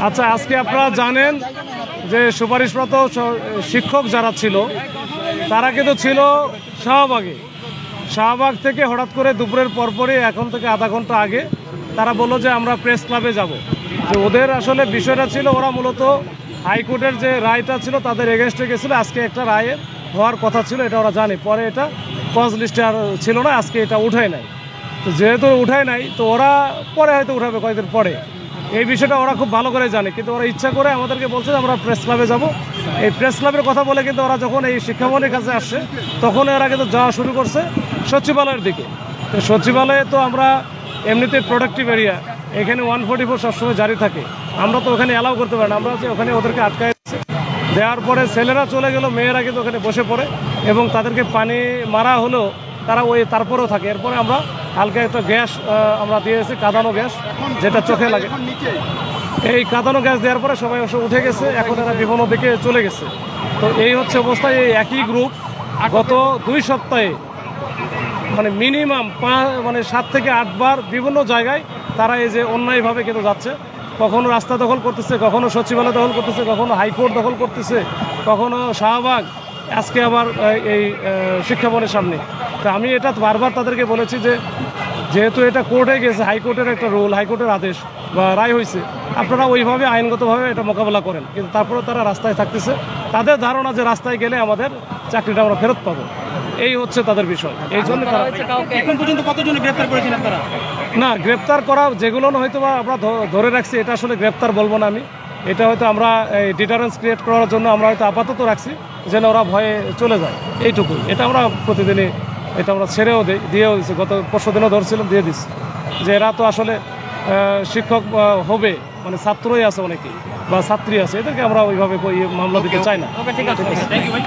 আচ্ছা, আজকে আপনারা জানেন যে সুপারিশরত শিক্ষক যারা ছিল তারা কিন্তু ছিল শাহবাগ থেকে হঠাৎ করে দুপুরের পরপরই এখন থেকে আধা ঘন্টা আগে তারা বললো যে আমরা প্রেস ক্লাবে যাব। তো ওদের আসলে বিষয়টা ছিল, ওরা মূলত হাইকোর্টের যে রায়টা ছিল তাদের এগেনস্টে গেছিলো। আজকে একটা রায়ের হওয়ার কথা ছিল, এটা ওরা জানে, পরে এটা কজ লিস্টে আর ছিল না, আজকে এটা উঠায় নাই। তো যেহেতু উঠায় নাই তো ওরা পরে হয়তো উঠাবে কয়েকদিন পরে, এই বিষয়টা ওরা খুব ভালো করে জানে। কিন্তু ওরা ইচ্ছা করে আমাদেরকে বলছে যে আমরা প্রেস ক্লাবে যাব। এই প্রেস ক্লাবের কথা বলে কিন্তু ওরা যখন এই শিক্ষাভবনের কাছে আসছে তখন ওরা কিন্তু যাওয়া শুরু করছে সচিবালয়ের দিকে। তো সচিবালয়ে তো আমরা এমনিতে প্রোডাক্টিভ এরিয়া, এখানে 144 সবসময় জারি থাকে, আমরা তো ওখানে অ্যালাউ করতে পারি না। আমরা ওখানে ওদেরকে আটকায় দেওয়ার পরে ছেলেরা চলে গেল, মেয়েরা কিন্তু ওখানে বসে পড়ে এবং তাদেরকে পানি মারা হলেও তারা তারপরেও থাকে। এরপরে আমরা হালকা একটা গ্যাস আমরা দিয়েছি, কাঁদানো গ্যাস, যেটা চোখে লাগে। এই কাঁদানো গ্যাস দেওয়ার পরে সবাই উঠে গেছে, এখন এরা বিভিন্ন দিকে চলে গেছে। তো এই হচ্ছে অবস্থায়। এই একই গ্রুপ গত 2 সপ্তাহে মানে মিনিমাম 7 থেকে 8 বার বিভিন্ন জায়গায় তারা এই যে অন্যায়ভাবে কিন্তু যাচ্ছে। কখনো রাস্তা দখল করতেছে, কখনো সচিবালয় দখল করতেছে, কখনো হাইকোর্ট দখল করতেছে, কখনো শাহবাগ, আজকে আবার এই শিক্ষাভবনের সামনে। তো আমি এটা বারবার তাদেরকে বলেছি যে যেহেতু এটা কোর্টে গেছে, হাইকোর্টের একটা রুল, হাইকোর্টের আদেশ বা রায় হয়েছে, আপনারা ওইভাবে আইনগতভাবে এটা মোকাবেলা করেন। কিন্তু তারপরেও তারা রাস্তায় থাকতেছে, তাদের ধারণা যে রাস্তায় গেলে আমাদের চাকরিটা আমরা ফেরত পাবো, এই হচ্ছে তাদের বিষয়। এই জন্য তারা এখন পর্যন্ত কতজন গ্রেফতার করেছেন আপনারা? না, গ্রেপ্তার করা যেগুলো হয়তো বা আমরা ধরে রাখছি, এটা আসলে গ্রেপ্তার বলবো না আমি। এটা হয়তো আমরা এই ডিটারেন্স ক্রিয়েট করার জন্য আমরা হয়তো আপাতত রাখছি, যেন ওরা ভয়ে চলে যায়, এইটুকুই। এটা আমরা প্রতিদিনই এটা আমরা ছেড়েও দিয়েও দিচ্ছি, গত পরশু দিনও ধরছিলাম, দিয়ে দিচ্ছি যে এরা তো আসলে শিক্ষক হবে, মানে ছাত্রই আছে অনেকেই বা ছাত্রী আছে, এদেরকে আমরা ওইভাবে মামলা দিতে চাই না। ঠিক আছে, থ্যাংক ইউ ভাই।